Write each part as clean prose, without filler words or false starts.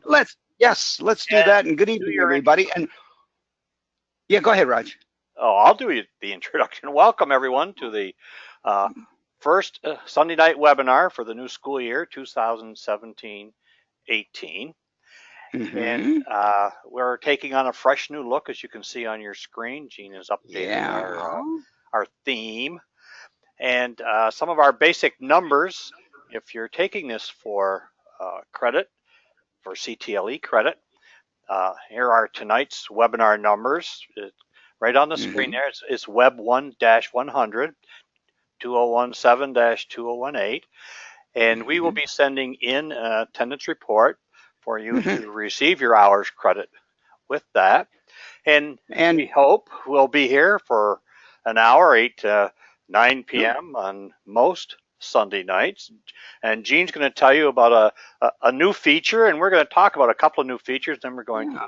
Let's do that. And good evening, everybody. And yeah, go ahead, Raj. Oh, I'll do the introduction. Welcome, everyone, to the first Sunday night webinar for the new school year, 2017-18. And we're taking on a fresh new look, as you can see on your screen. Gene has updated our theme. And some of our basic numbers, if you're taking this for credit, for CTLE credit, here are tonight's webinar numbers. Right on the screen there, it's Web 1-100, 2017-2018. And we will be sending in an attendance report for you to receive your hours credit with that. And we hope we'll be here for an hour, 8 to 9 p.m. on most Sunday nights. And Gene's going to tell you about a new feature, and we're going to talk about a couple of new features. Then we're going to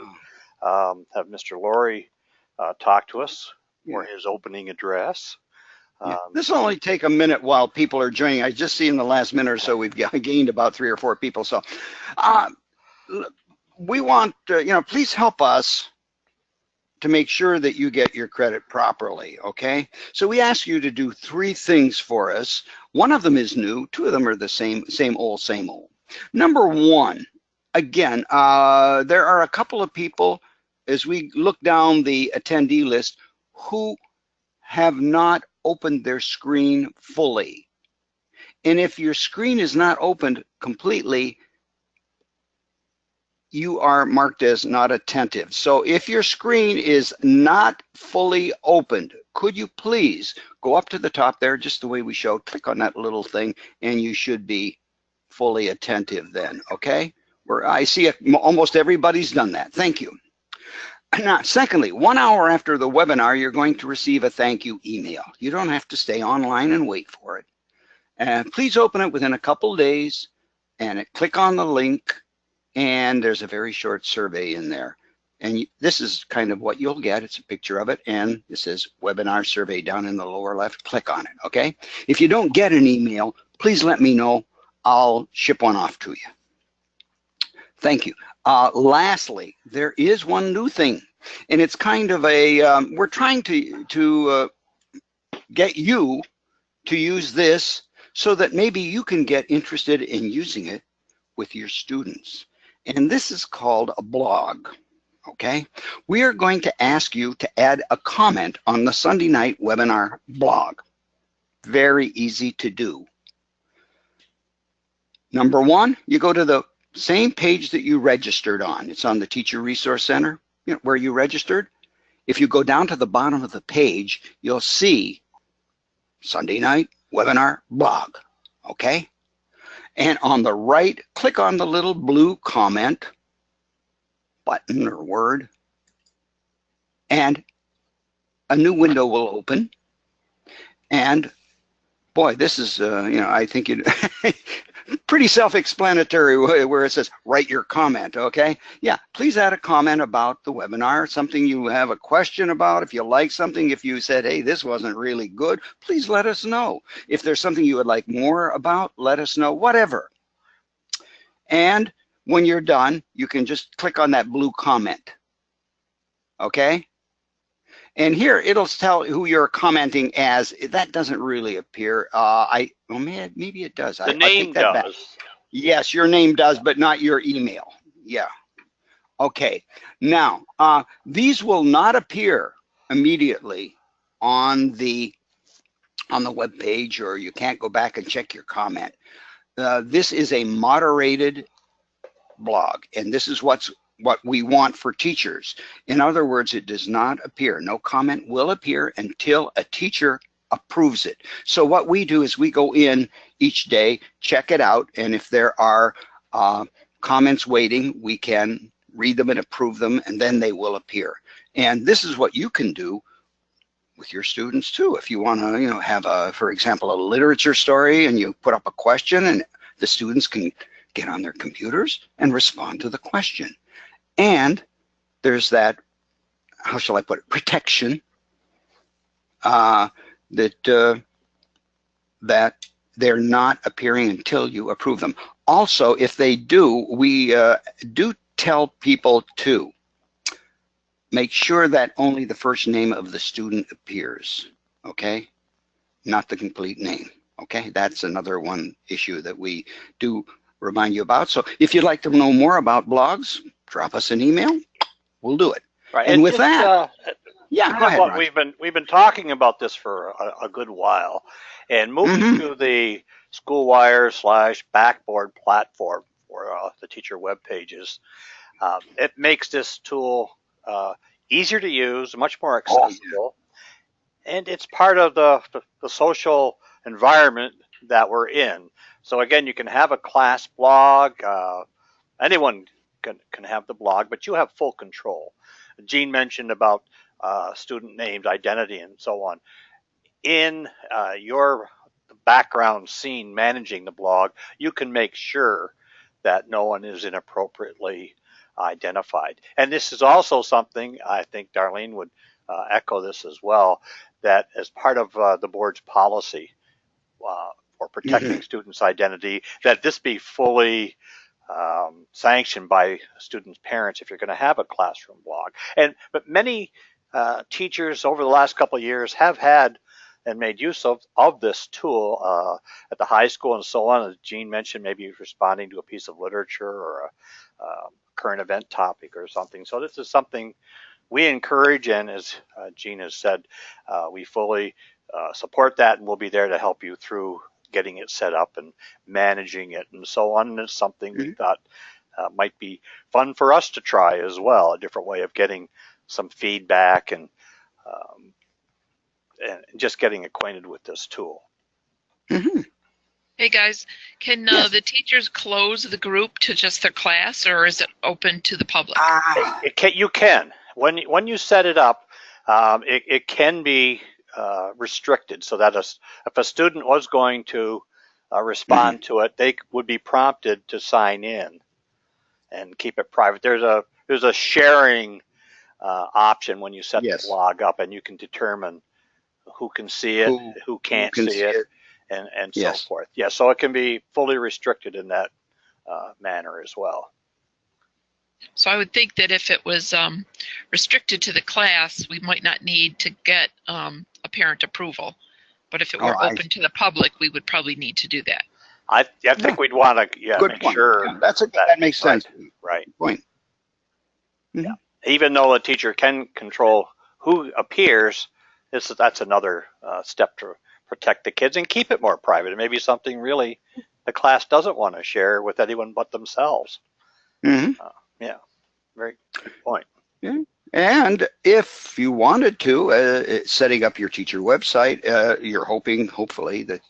have Mr. Laurie talk to us for his opening address. This will only take a minute while people are joining. I just see in the last minute or so we've gained about 3 or 4 people. So we want, please help us to make sure that you get your credit properly, okay? So we ask you to do 3 things for us. One of them is new, 2 of them are the same old. Number 1, again, there are a couple of people, as we look down the attendee list, who have not opened their screen fully. And if your screen is not opened completely, you are marked as not attentive. So if your screen is not fully opened, could you please go up to the top there, just the way we showed, click on that little thing, and you should be fully attentive then, okay? I see almost everybody's done that. Thank you. Now, secondly, 1 hour after the webinar, you're going to receive a thank you email. You don't have to stay online and wait for it. Please open it within a couple days and click on the link, and there's a very short survey in there. And this is kind of what you'll get. It's a picture of it, and it says webinar survey down in the lower left. Click on it, okay? If you don't get an email, please let me know. I'll ship one off to you. Thank you. Lastly, there is one new thing, and it's kind of a, we're trying to get you to use this so that maybe you can get interested in using it with your students. And this is called a blog, okay? We are going to ask you to add a comment on the Sunday night webinar blog. Very easy to do. Number 1, you go to the same page that you registered on. It's on the Teacher Resource Center, where you registered. If you go down to the bottom of the page, you'll see Sunday night webinar blog, okay? And on the right, click on the little blue comment button or word, and a new window will open. And boy, this is, I think it pretty self-explanatory where it says write your comment, okay? Yeah, please add a comment about the webinar, something you have a question about. If you like something, if you said, hey, this wasn't really good, please let us know. If there's something you would like more about, let us know, whatever. And when you're done, you can just click on that blue comment, okay? And here it'll tell who you're commenting as. That doesn't really appear. Maybe it does. The name does. Yes, your name does, but not your email. Yeah. Okay. Now, these will not appear immediately on the web page, or you can't go back and check your comment. This is a moderated blog, and this is what we want for teachers. In other words, it does not appear. No comment will appear until a teacher approves it. So what we do is we go in each day, check it out, and if there are comments waiting, we can read them and approve them, and then they will appear. And this is what you can do with your students too. If you want to, have for example, a literature story, and you put up a question, and the students can get on their computers and respond to the question. And there's that, how shall I put it, protection that they're not appearing until you approve them. Also, if they do, we do tell people to make sure that only the first name of the student appears, okay? Not the complete name, okay? That's another one issue that we do remind you about. So if you'd like to know more about blogs, drop us an email. We'll do it. Right. And with just, that, yeah, go ahead, Roger. we've been talking about this for a good while, and moving to the SchoolWire / Backboard platform for the teacher web pages, it makes this tool easier to use, much more accessible, and it's part of the social environment that we're in. So again, you can have a class blog. Anyone can have the blog, but you have full control. Gene mentioned about student names, identity, and so on. In your background scene managing the blog, you can make sure that no one is inappropriately identified. And this is also something, I think Darlene would echo this as well, that as part of the board's policy for protecting students' identity, that this be fully sanctioned by students' parents if you're going to have a classroom blog. But many teachers over the last couple of years have had and made use of this tool at the high school and so on. As Gene mentioned, maybe responding to a piece of literature or a current event topic or something. So this is something we encourage, and as Gene has said, we fully support that, and we'll be there to help you through getting it set up and managing it and so on. And it's something we thought might be fun for us to try as well, a different way of getting some feedback and just getting acquainted with this tool. Hey guys, can the teachers close the group to just their class, or is it open to the public? You can. When you set it up, it can be restricted, so that if a student was going to respond to it, they would be prompted to sign in and keep it private. There's a sharing option when you set the blog up, and you can determine who can see it, who can't see it, and so forth. Yeah, so it can be fully restricted in that manner as well. So I would think that if it was restricted to the class, we might not need to get a parent approval. But if it were open to the public, we would probably need to do that. I think we'd want to make sure. Yeah, that makes sense. Right. Good point. Yeah. Even though a teacher can control who appears, that's another step to protect the kids and keep it more private. It may be something really the class doesn't want to share with anyone but themselves. Yeah, very good point. Yeah. And if you wanted to, setting up your teacher website, you're hopefully, that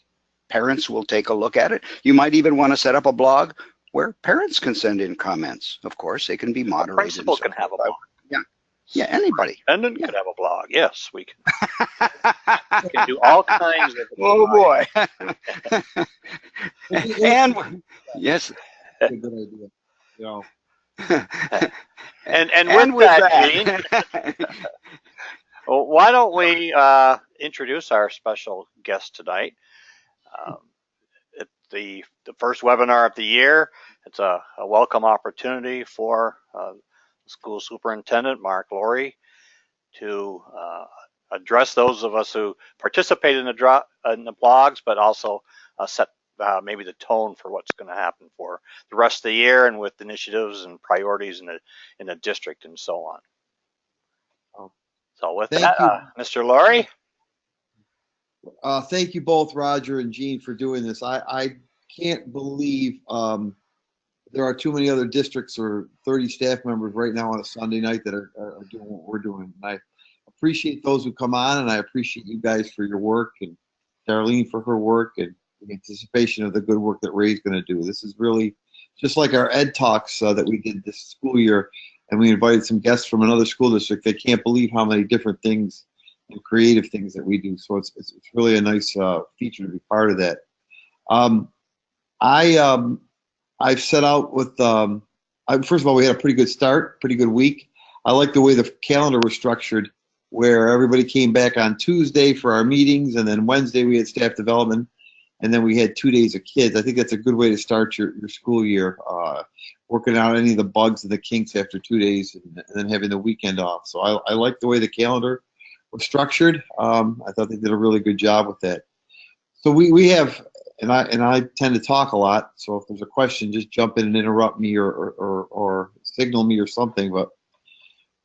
parents will take a look at it. You might even want to set up a blog where parents can send in comments. Of course, they can be moderated. A principal can have a blog. Yeah, anybody. Superintendent can have a blog. Yes, we can. We can do all kinds of. Oh boy. And yes. That's a good idea. Yeah. and with that, Gene, well, why don't we introduce our special guest tonight? The first webinar of the year. It's a welcome opportunity for school superintendent Mark Laurie to address those of us who participate in the blogs, but also set maybe the tone for what's going to happen for the rest of the year and with initiatives and priorities in the district and so on. So with that, Mr. Laurie. Thank you both, Roger and Gene, for doing this. I can't believe there are too many other districts or 30 staff members right now on a Sunday night that are doing what we're doing. And I appreciate those who come on, and I appreciate you guys for your work, and Darlene for her work, and the anticipation of the good work that Ray's going to do. This is really just like our Ed Talks that we did this school year, and we invited some guests from another school district. They can't believe how many different things and creative things that we do. So it's really a nice feature to be part of that. I've set out with, first of all, we had a pretty good start, pretty good week. I like the way the calendar was structured, where everybody came back on Tuesday for our meetings, and then Wednesday we had staff development. and then we had 2 days of kids. I think that's a good way to start your school year, working out any of the bugs and the kinks after 2 days, and then having the weekend off. So I like the way the calendar was structured. I thought they did a really good job with that. So we have, and I tend to talk a lot. So if there's a question, just jump in and interrupt me or signal me or something. But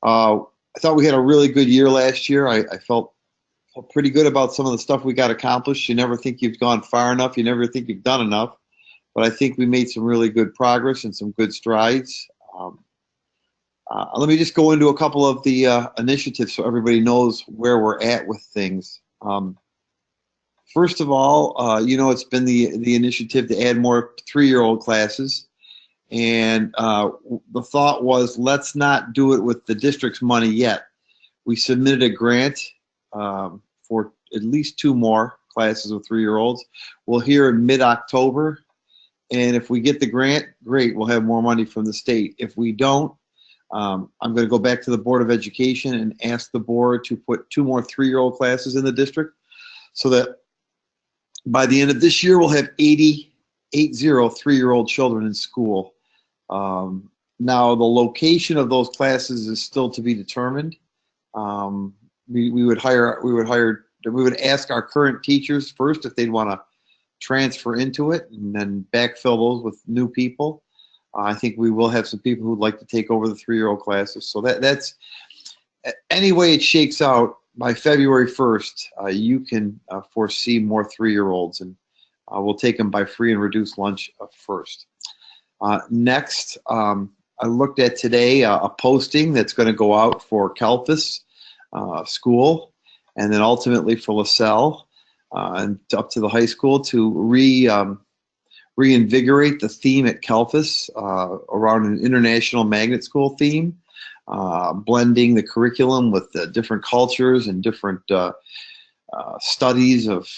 I thought we had a really good year last year. I felt pretty good about some of the stuff we got accomplished. You never think you've gone far enough. You never think you've done enough. But I think we made some really good progress and some good strides. Let me just go into a couple of the initiatives so everybody knows where we're at with things. First of all, it's been the initiative to add more 3-year-old classes. And the thought was, let's not do it with the district's money yet. We submitted a grant for at least 2 more classes with 3-year-olds. We'll hear in mid-October. And if we get the grant, great, we'll have more money from the state. If we don't, I'm going to go back to the Board of Education and ask the board to put 2 more 3-year-old classes in the district, so that by the end of this year, we'll have 80 3-year-old children in school. Now, the location of those classes is still to be determined. We would ask our current teachers first if they'd want to transfer into it, and then backfill those with new people. I think we will have some people who'd like to take over the 3-year-old classes. So that's any way it shakes out. By February 1st, you can foresee more 3-year-olds, and we'll take them by free and reduced lunch first. Next, I looked at today a posting that's going to go out for Kelphus school, and then ultimately for LaSalle, and up to the high school, to reinvigorate the theme at Kelphus around an international magnet school theme, blending the curriculum with the different cultures and different studies of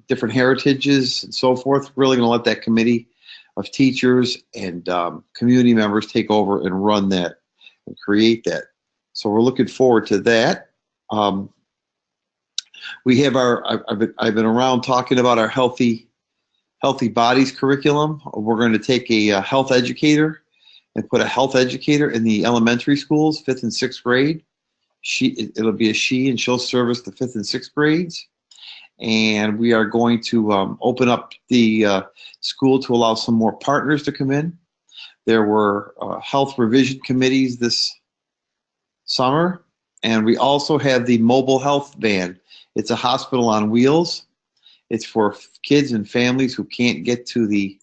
different heritages and so forth. Really going to let that committee of teachers and community members take over and run that and create that. So we're looking forward to that. We have I've been around talking about our Healthy Bodies curriculum. We're going to take a health educator and put a health educator in the elementary schools, 5th and 6th grade. It'll be a she, and she'll service the 5th and 6th grades. And we are going to open up the school to allow some more partners to come in. There were health revision committees this summer, and we also have the mobile health van. It's a hospital on wheels. It's for kids and families who can't get to the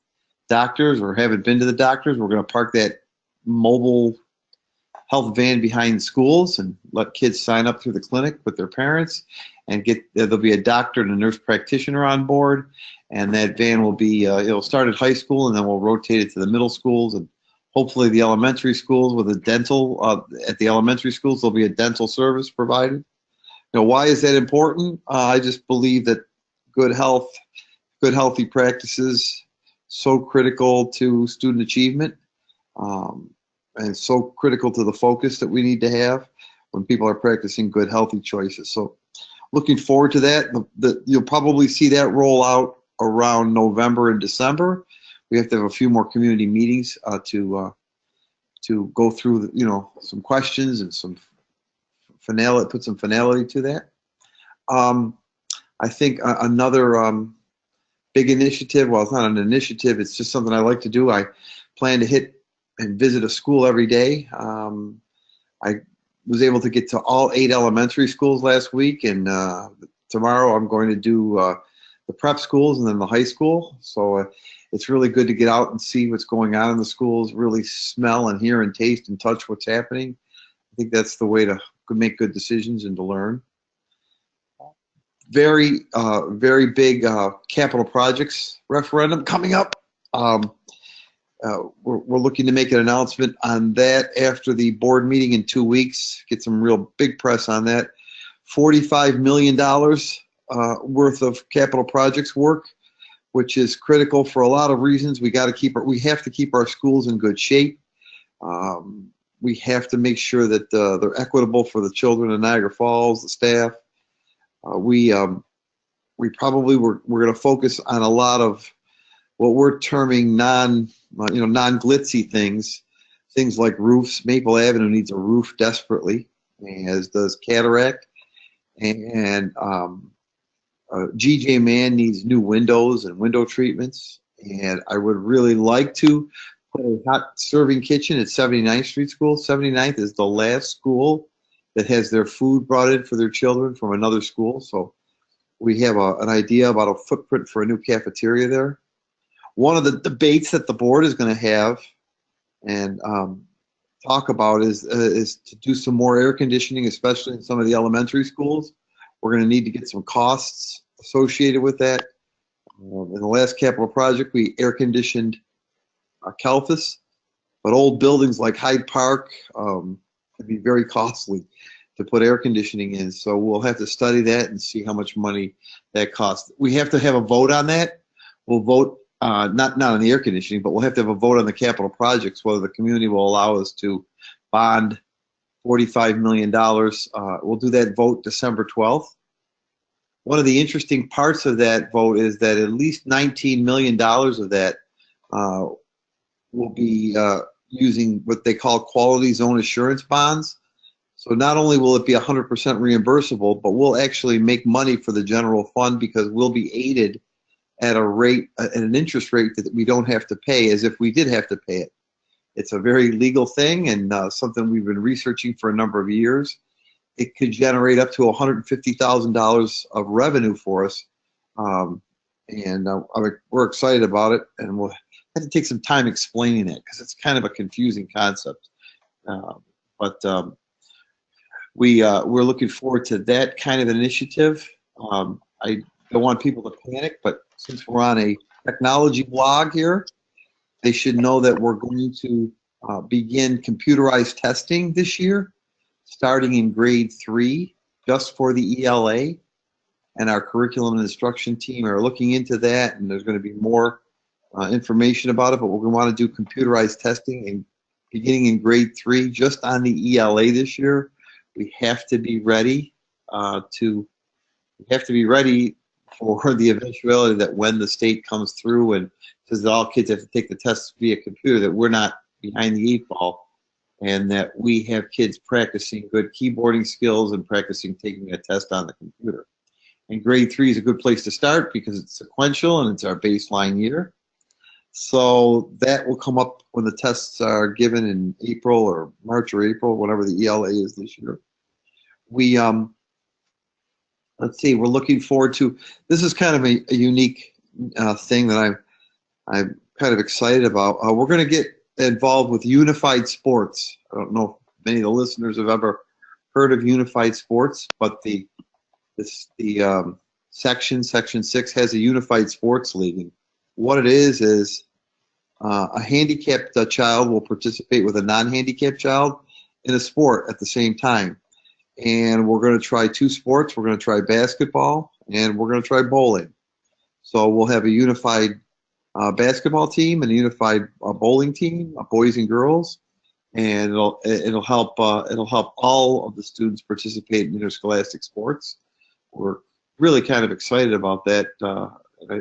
doctors or haven't been to the doctors. We're going to park that mobile health van behind schools and let kids sign up through the clinic with their parents, and there'll be a doctor and a nurse practitioner on board, and that van will be it'll start at high school, and then we'll rotate it to the middle schools and hopefully the elementary schools with a dental. At the elementary schools, there'll be a dental service provided. Why is that important? I just believe that good healthy practices so critical to student achievement, and so critical to the focus that we need to have when people are practicing good healthy choices. So looking forward to that. You'll probably see that roll out around November and December. We have to have a few more community meetings to go through some questions and put some finality to that. I think another big initiative, well, it's not an initiative, it's just something I like to do. I plan to hit and visit a school every day. I was able to get to all 8 elementary schools last week, and tomorrow I'm going to do the prep schools and then the high school. So it's really good to get out and see what's going on in the schools, really smell and hear and taste and touch what's happening. I think that's the way to make good decisions and to learn. Very big capital projects referendum coming up. We're looking to make an announcement on that after the board meeting in 2 weeks. Get some real big press on that. $45 million worth of capital projects work, which is critical for a lot of reasons. We have to keep our schools in good shape. We have to make sure that they're equitable for the children in Niagara Falls, the staff. We we're going to focus on a lot of what we're terming non-glitzy things like roofs. Maple Avenue needs a roof desperately, as does Cataract, and GJ Mann needs new windows and window treatments. And I would really like to put a hot serving kitchen at 79th Street School. 79th is the last school that has their food brought in for their children from another school. So we have an idea about a footprint for a new cafeteria there. One of the debates that the board is going to have and talk about is to do some more air conditioning, especially in some of the elementary schools. We're going to need to get some costs associated with that. In the last capital project, we air conditioned Kelphus, but old buildings like Hyde Park can be very costly to put air conditioning in. So we'll have to study that and see how much money that costs. We have to have a vote on that. We'll vote not on the air conditioning, but we'll have to have a vote on the capital projects, whether the community will allow us to bond $45 million. We'll do that vote December 12th. One of the interesting parts of that vote is that at least $19 million of that will be using what they call quality zone assurance bonds. So not only will it be 100% reimbursable, but we'll actually make money for the general fund because we'll be aided at an interest rate that we don't have to pay as if we did have to pay it. It's a very legal thing and something we've been researching for a number of years. It could generate up to $150,000 of revenue for us. We're excited about it, and we'll have to take some time explaining it because it's kind of a confusing concept. We're looking forward to that kind of initiative. I don't want people to panic, but since we're on a technology blog here, they should know that we're going to begin computerized testing this year, starting in grade 3, just for the ELA. And our curriculum and instruction team are looking into that, and there's going to be more information about it, but we're going to want to do computerized testing beginning in grade 3, just on the ELA this year. We have to be ready for the eventuality that when the state comes through and says that all kids have to take the tests via computer, that we're not behind the 8 ball, and that we have kids practicing good keyboarding skills and practicing taking a test on the computer. And grade 3 is a good place to start because it's sequential and it's our baseline year. So that will come up when the tests are given in April or March or April, whatever the ELA is this year. Let's see, we're looking forward to, this is kind of a unique thing that I'm kind of excited about. We're going to get involved with Unified Sports. I don't know if many of the listeners have ever heard of Unified Sports, but the Section 6 has a Unified Sports League. And what it is a handicapped child will participate with a non-handicapped child in a sport at the same time. And we're going to try 2 sports. We're going to try basketball, and we're going to try bowling. So we'll have a unified basketball team and a unified bowling team, boys and girls, and it'll help all of the students participate in interscholastic sports. We're really kind of excited about that. I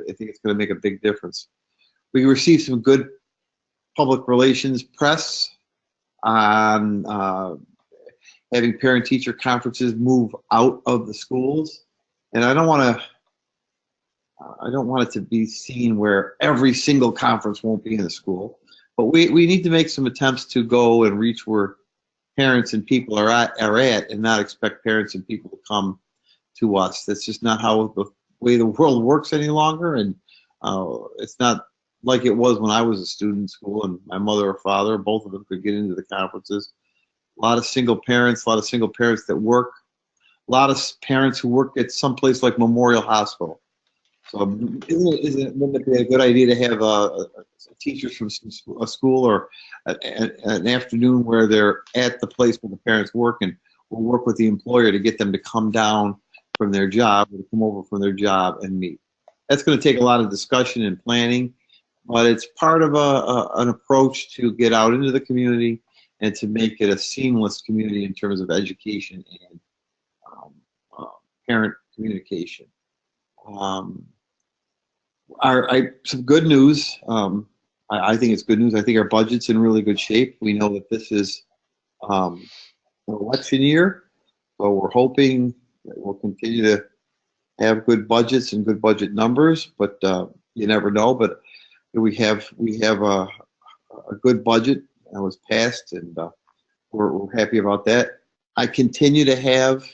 think it's going to make a big difference. We received some good public relations press on having parent-teacher conferences move out of the schools, and I don't want it to be seen where every single conference won't be in the school, but we need to make some attempts to go and reach where parents and people are at and not expect parents and people to come to us. That's just not how the way the world works any longer, and it's not like it was when I was a student in school and my mother or father, both of them, could get into the conferences. A lot of single parents that work, a lot of parents who work at some place like Memorial Wouldn't it be a good idea to have teachers from a school or an afternoon where they're at the place where the parents work, and we'll work with the employer to get them to come down from their job, or to come over from their job and meet. That's going to take a lot of discussion and planning, but it's part of an approach to get out into the community and to make it a seamless community in terms of education and parent communication. Some good news. I think it's good news. I think our budget's in really good shape. We know that this is an election year, so we're hoping that we'll continue to have good budgets and good budget numbers. But you never know. But we have a good budget that was passed, and we're happy about that. I continue to have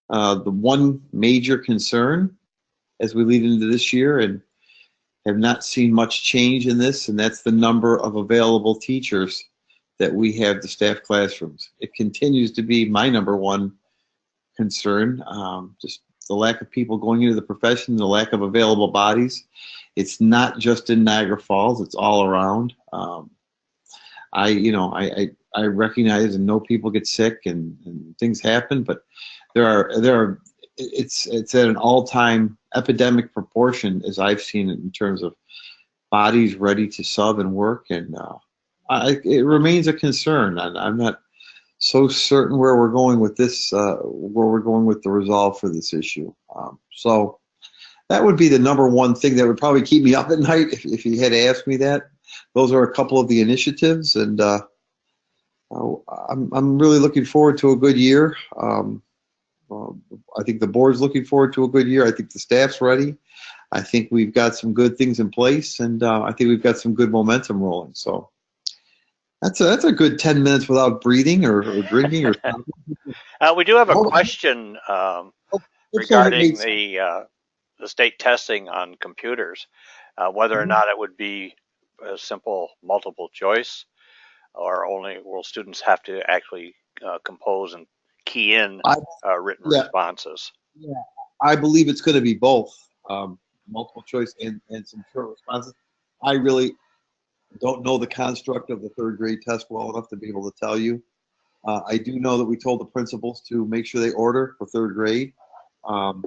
the one major concern as we lead into this year, and have not seen much change in this, and that's the number of available teachers that we have to staff classrooms. It continues to be my number one concern, just the lack of people going into the profession, the lack of available bodies. It's not just in Niagara Falls, it's all around. I recognize and know people get sick and things happen, but it's at an all-time epidemic proportion as I've seen it in terms of bodies ready to sub and work, and it remains a concern. I'm not so certain where we're going with this, where we're going with the resolve for this issue. So that would be the number one thing that would probably keep me up at night if you had asked me that. Those are a couple of the initiatives, and I'm really looking forward to a good year. I think the board's looking forward to a good year. I think the staff's ready. I think we've got some good things in place, and I think we've got some good momentum rolling. So that's a good 10 minutes without breathing or drinking or something. We do have a question regarding the state testing on computers, whether or not it would be a simple multiple choice, or only will students have to actually compose and key in written responses. Yeah, I believe it's going to be both, multiple choice and some short responses. I really don't know the construct of the third grade test well enough to be able to tell you. I do know that we told the principals to make sure they order for third grade, and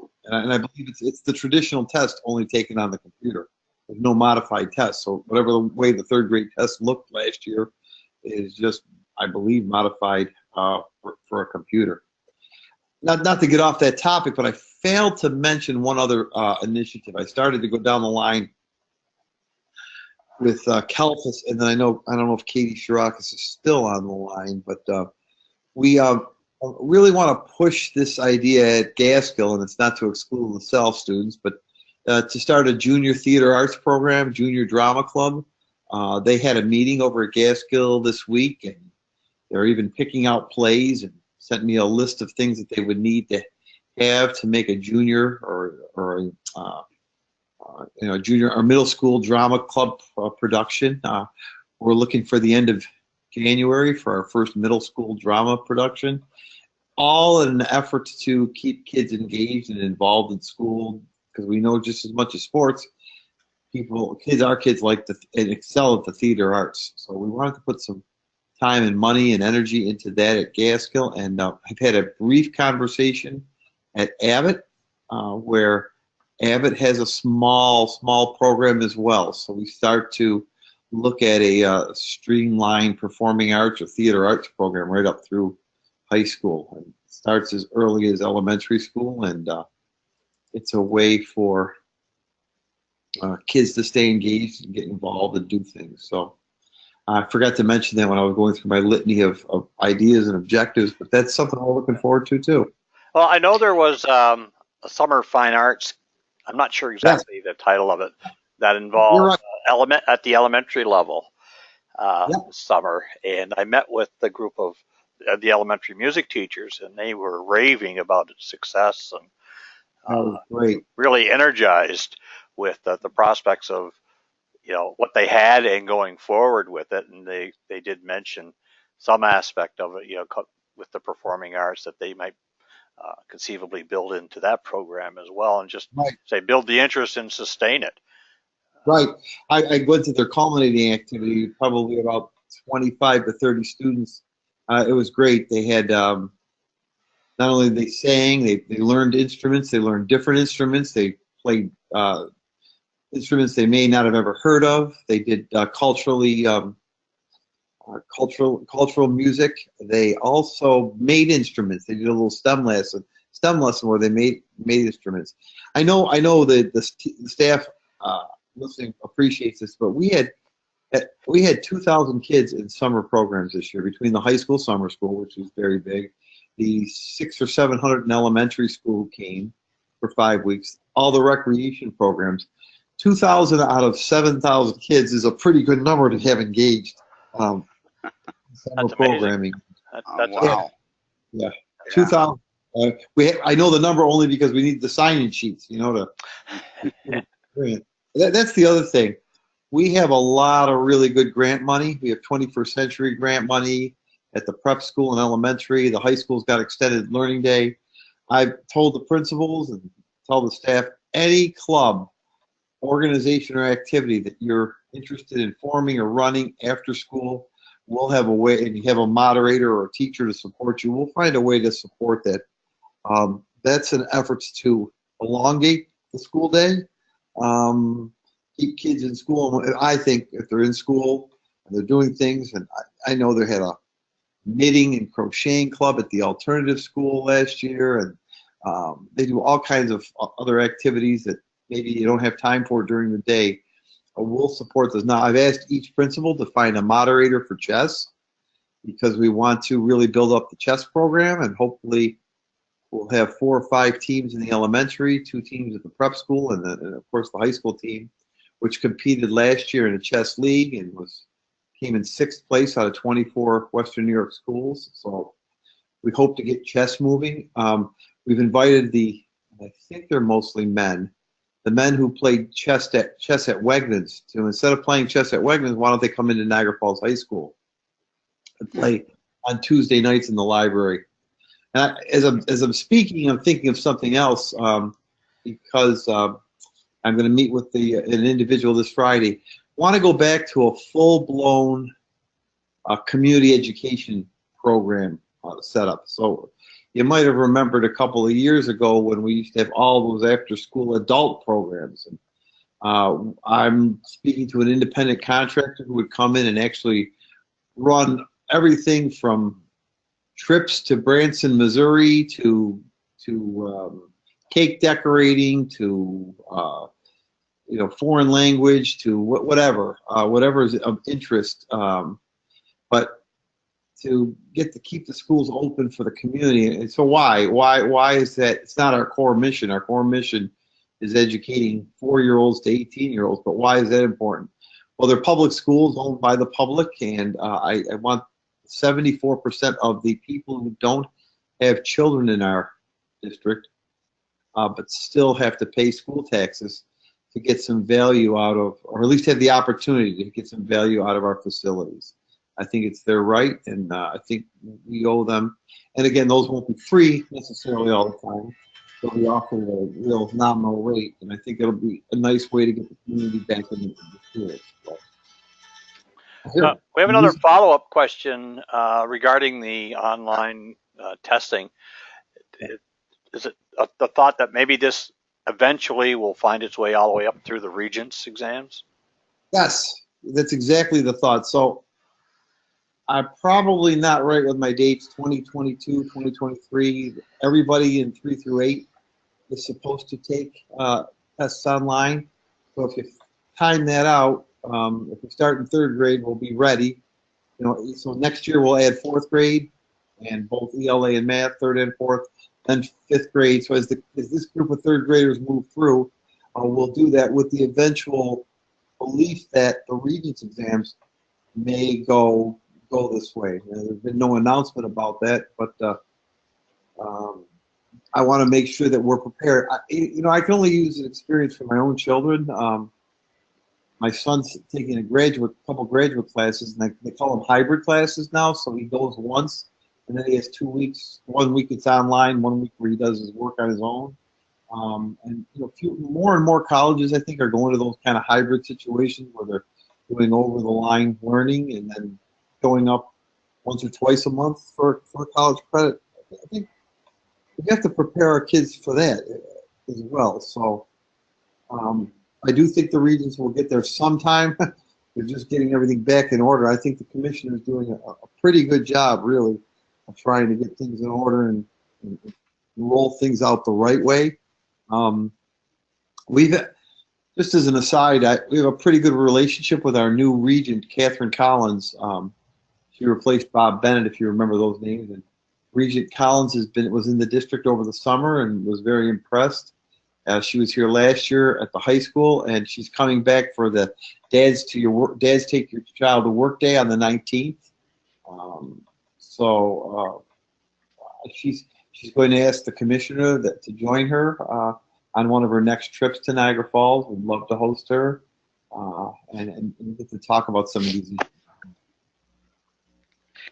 I believe it's the traditional test only taken on the computer. There's no modified test, so whatever the way the third grade test looked last year is just, I believe, modified for a computer. Not to get off that topic, but I failed to mention one other initiative. I started to go down the line with CalFus, and then I don't know if Katie Shirakis is still on the line, but we really want to push this idea at Gaskill, and it's not to exclude LaSalle students, but to start a junior theater arts program, junior drama club. They had a meeting over at Gaskill this week, and they're even picking out plays and sent me a list of things that they would need to have to make a junior or a junior or middle school drama club production. We're looking for the end of January for our first middle school drama production, all in an effort to keep kids engaged and involved in school, because we know just as much as sports, our kids like to and excel at the theater arts. So we wanted to put some time and money and energy into that at Gaskill, and I've had a brief conversation at Abbott, where Abbott has a small program as well. So we start to look at a streamlined performing arts or theater arts program right up through high school. And it starts as early as elementary school, and it's a way for kids to stay engaged and get involved and do things. So I forgot to mention that when I was going through my litany of ideas and objectives, but that's something we're looking forward to too. Well, I know there was a summer fine arts, I'm not sure exactly the title of it, that involved at the elementary level summer. And I met with the group of the elementary music teachers, and they were raving about its success and really energized with the prospects of what they had and going forward with it. And they did mention some aspect of it, with the performing arts that they might conceivably build into that program as well, and just say build the interest and sustain it. Right. I went to their culminating activity, probably about 25 to 30 students. It was great. They had not only they sang, they learned instruments, they learned different instruments, they played instruments they may not have ever heard of. They did cultural music. They also made instruments. They did a little STEM lesson where they made instruments. I know that the staff listening appreciates this, but we had 2,000 kids in summer programs this year between the high school, summer school, which was very big, the 600 or 700 in elementary school came for 5 weeks, all the recreation programs. 2,000 out of 7,000 kids is a pretty good number to have engaged summer That's programming. That's wow. Yeah, Yeah. 2,000. I know the number only because we need the sign-in sheets, you know, that's the other thing. We have a lot of really good grant money. We have 21st century grant money at the prep school and elementary. The high school's got extended learning day. I've told the principals and tell the staff, any club, organization, or activity that you're interested in forming or running after school, we'll have a way, and you have a moderator or a teacher to support you, we'll find a way to support that. That's an effort to elongate the school day, keep kids in school. I think if they're in school and they're doing things, and I know they had a knitting and crocheting club at the alternative school last year, and they do all kinds of other activities that maybe you don't have time for during the day. We'll support those. Now, I've asked each principal to find a moderator for chess because we want to really build up the chess program, and hopefully we'll have 4 or 5 teams in the elementary, 2 teams at the prep school, and of course the high school team, which competed last year in a chess league and came in 6th place out of 24 Western New York schools. So we hope to get chess moving. We've invited I think they're mostly men, the men who played chess at Wegmans, to, instead of playing chess at Wegmans, why don't they come into Niagara Falls High School and play on Tuesday nights in the library? And as I'm speaking, I'm thinking of something else, because I'm going to meet with an individual this Friday. Want to go back to a full-blown community education program setup. So you might have remembered a couple of years ago when we used to have all those after-school adult programs. And I'm speaking to an independent contractor who would come in and actually run everything from trips to Branson, Missouri, to cake decorating, to foreign language, to whatever is of interest. But to keep the schools open for the community. And so why is that? It's not our core mission. Our core mission is educating 4-year-olds to 18-year-olds. But why is that important? Well, they're public schools owned by the public, and I want 74% of the people who don't have children in our district, but still have to pay school taxes, to get some value out of, or at least have the opportunity to get some value out of our facilities. I think it's their right, and I think we owe them. And again, those won't be free necessarily all the time. They'll be offered a real nominal rate, and I think it'll be a nice way to get the community back into the schools. We have another follow-up question regarding the online testing. Is it the thought that maybe this eventually will find its way all the way up through the Regents exams? Yes, that's exactly the thought. So I'm probably not right with my dates, 2022, 2023. Everybody in 3 through 8 is supposed to take tests online. So if you time that out, if we start in 3rd grade, we'll be ready. So next year we'll add 4th grade and both ELA and math, 3rd and 4th, then 5th grade. So as this group of 3rd graders move through, we'll do that with the eventual belief that the Regents exams may go this way. There's been no announcement about that, but I want to make sure that we're prepared. I can only use an experience for my own children. My son's taking a couple graduate classes, and they call them hybrid classes now. So he goes once, and then he has 2 weeks. 1 week it's online, 1 week where he does his work on his own. And more and more colleges, I think, are going to those kind of hybrid situations where they're doing over the line learning and then showing up once or twice a month for college credit. I think we have to prepare our kids for that as well. So I do think the Regents will get there sometime. They're just getting everything back in order. I think the commissioner is doing a pretty good job, really, of trying to get things in order and roll things out the right way. We've, just as an aside, we have a pretty good relationship with our new regent, Catherine Collins. She replaced Bob Bennett, if you remember those names. And Regent Collins was in the district over the summer and was very impressed. She was here last year at the high school, and she's coming back for the Dads Take Your Child to Work Day on the 19th. She's going to ask the commissioner to join her on one of her next trips to Niagara Falls. We'd love to host her and get to talk about some of these issues.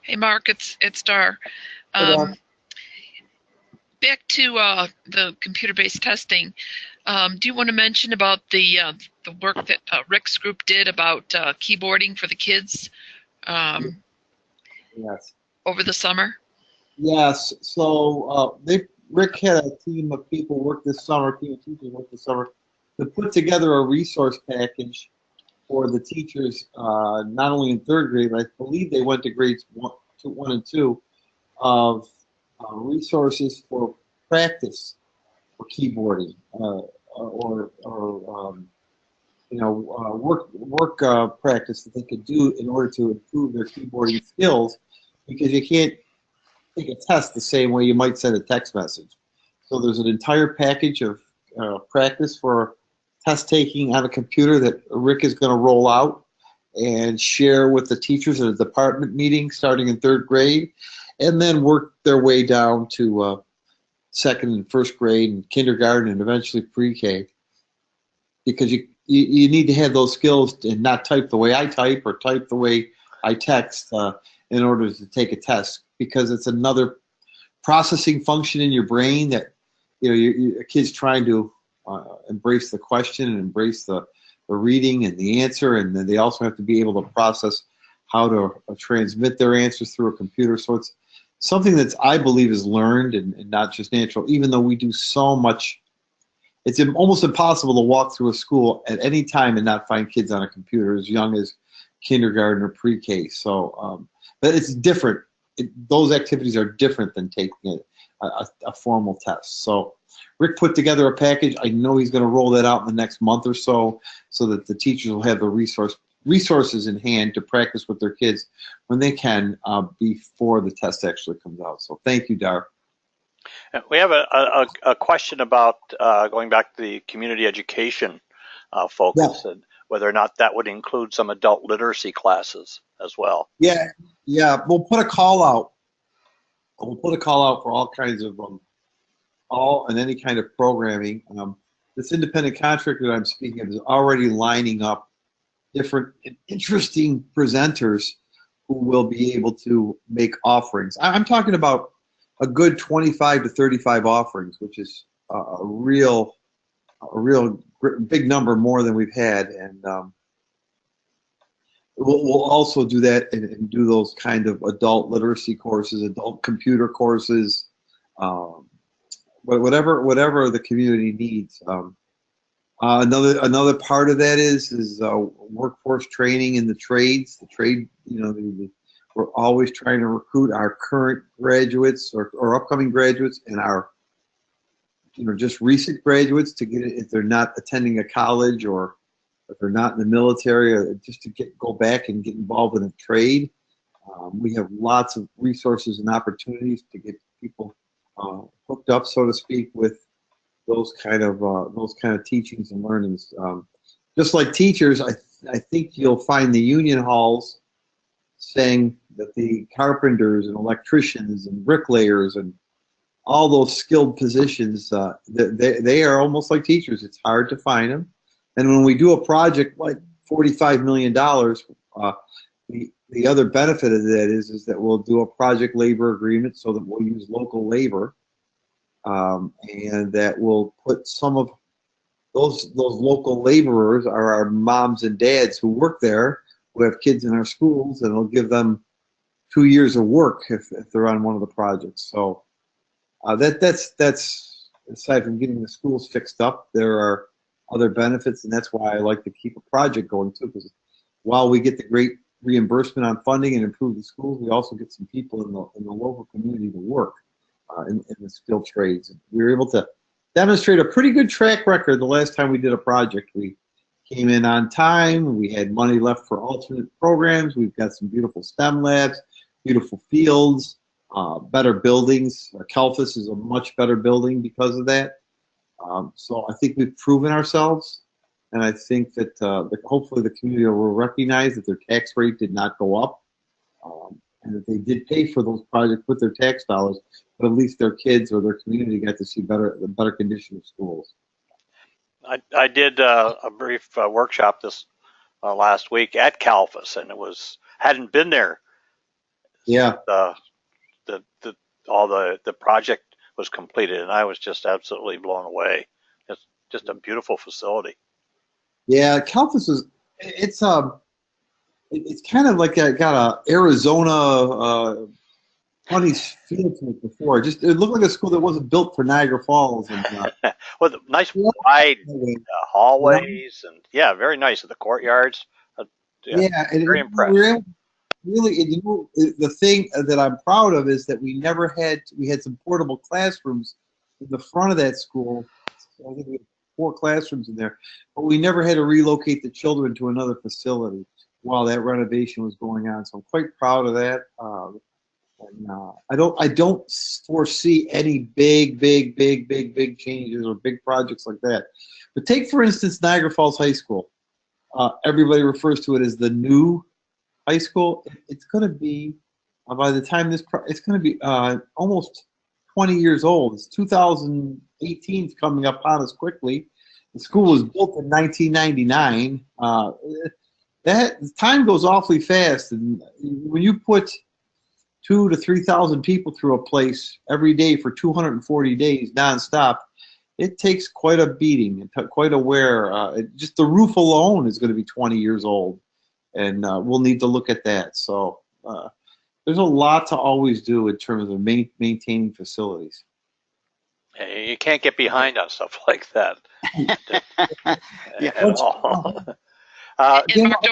Hey, Mark, it's Dar. Back to the computer-based testing. Do you want to mention about the work that Rick's group did about keyboarding for the kids Yes. over the summer? Yes. So Rick had a team of people work this summer, team of teachers work this summer, to put together a resource package for the teachers, not only in third grade, but I believe they went to grades 1 and 2, of resources for practice for keyboarding, work practice that they could do in order to improve their keyboarding skills, because you can't take a test the same way you might send a text message. So there's an entire package of practice for test taking on a computer that Rick is going to roll out and share with the teachers at a department meeting starting in third grade, and then work their way down to second and first grade and kindergarten and eventually pre-K. Because you need to have those skills and not type the way I type or type the way I text in order to take a test, because it's another processing function in your brain that, a kid's trying to embrace the question and embrace the reading and the answer, and then they also have to be able to process how to transmit their answers through a computer. So it's something that I believe is learned and not just natural, even though we do so much. It's almost impossible to walk through a school at any time and not find kids on a computer as young as kindergarten or pre-K. So, but it's different. Those activities are different than taking a formal test. So Rick put together a package. I know he's going to roll that out in the next month or so that the teachers will have the resources in hand to practice with their kids when they can before the test actually comes out. So thank you, Dar. We have a question about going back to the community education focus, and whether or not that would include some adult literacy classes as well. Yeah. We'll put a call out. We'll put a call out for all kinds of all and any kind of programming. This independent contractor that I'm speaking of is already lining up different interesting presenters who will be able to make offerings. I'm talking about a good 25 to 35 offerings, which is a real big number, more than we've had. And we'll also do that and do those kind of adult literacy courses, adult computer courses, whatever the community needs. Another part of that is workforce training in the trades. The trade, we're always trying to recruit our current graduates or upcoming graduates and our, just recent graduates to get it if they're not attending a college or if they're not in the military, or just to go back and get involved in a trade. We have lots of resources and opportunities to get people hooked up, so to speak, with those kind of teachings and learnings. Just like teachers, I think you'll find the union halls saying that the carpenters and electricians and bricklayers and all those skilled positions, they are almost like teachers. It's hard to find them. And when we do a project like $45 million, the other benefit of that is that we'll do a project labor agreement so that we'll use local labor, and that will put some of those local laborers are our moms and dads who work there, who have kids in our schools, and it'll give them 2 years of work if they're on one of the projects. So that's aside from getting the schools fixed up, there are other benefits, and that's why I like to keep a project going too, because while we get the great reimbursement on funding and improve the schools, we also get some people in the local community to work in the skilled trades. We were able to demonstrate a pretty good track record. The last time we did a project, we came in on time. We had money left for alternate programs. We've got some beautiful STEM labs, beautiful fields, better buildings. Kelfus is a much better building because of that. So I think we've proven ourselves, and I think that hopefully the community will recognize that their tax rate did not go up, and that they did pay for those projects with their tax dollars, but at least their kids or their community got to see the better condition of schools. I did a brief workshop this last week at Calfus, and hadn't been there. Yeah. All the project was completed, and I was just absolutely blown away. It's just a beautiful facility. Yeah, Calfus it's kind of like got a Arizona funny feel to it before. It looked like a school that wasn't built for Niagara Falls. And, with nice wide hallways, and very nice. The courtyards. Very impressed. Really, the thing that I'm proud of is that we had some portable classrooms in the front of that school. I think we had 4 classrooms in there, but we never had to relocate the children to another facility while that renovation was going on. So I'm quite proud of that. I don't foresee any big changes or big projects like that. But take, for instance, Niagara Falls High School. Everybody refers to it as the new high school. It's going to be, by the time it's going to be almost 20 years old. It's 2018 is coming up on us quickly. The school was built in 1999. That time goes awfully fast, and when you put 2,000 to 3,000 people through a place every day for 240 days nonstop, it takes quite a beating and quite a wear. Just the roof alone is going to be 20 years old, and we'll need to look at that. So there's a lot to always do in terms of maintaining facilities. You can't get behind on stuff like that. At all. And Mark,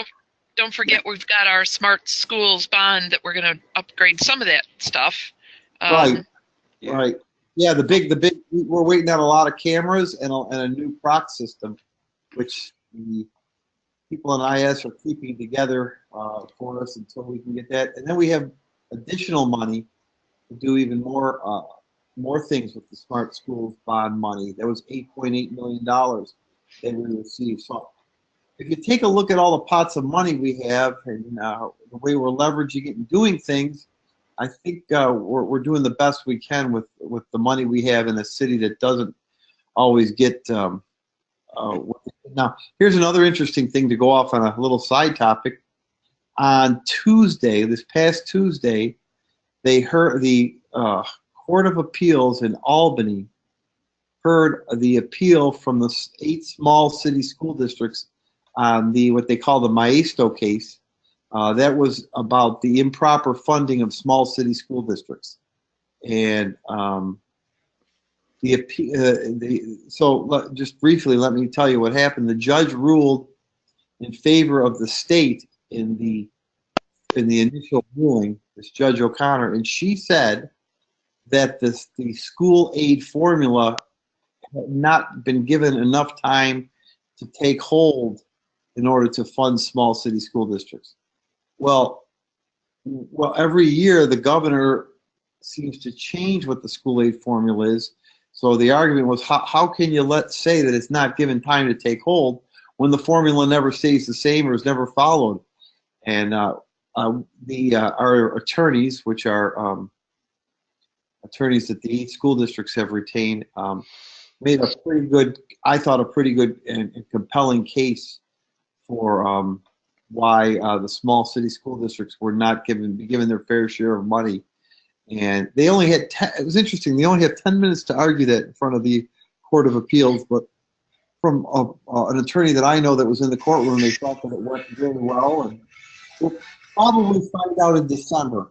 don't forget we've got our Smart Schools bond that we're going to upgrade some of that stuff. Right. Yeah, the big. We're waiting on a lot of cameras and a new proc system, which the people in IS are keeping together for us until we can get that. And then we have additional money to do even more things with the Smart Schools bond money. That was $8.8 million that we received. So if you take a look at all the pots of money we have and the way we're leveraging it and doing things, I think we're doing the best we can with the money we have in a city that doesn't always get. Now, here's another interesting thing to go off on a little side topic. On Tuesday, this past Tuesday, they heard the Court of Appeals in Albany heard the appeal from the 8 small city school districts on what they call the Maestro case. That was about the improper funding of small city school districts. And so just briefly, let me tell you what happened. The judge ruled in favor of the state in the initial ruling, this Judge O'Connor, and she said that the school aid formula had not been given enough time to take hold in order to fund small city school districts. Well, every year the governor seems to change what the school aid formula is. So the argument was, how can you say that it's not given time to take hold when the formula never stays the same or is never followed? And our attorneys, which are attorneys that the 8 school districts have retained, made a pretty good and compelling case for why the small city school districts were not given their fair share of money. And they only had it was interesting, they only had 10 minutes to argue that in front of the Court of Appeals, but from an attorney that I know that was in the courtroom, they thought that it went really well, and we'll probably find out in December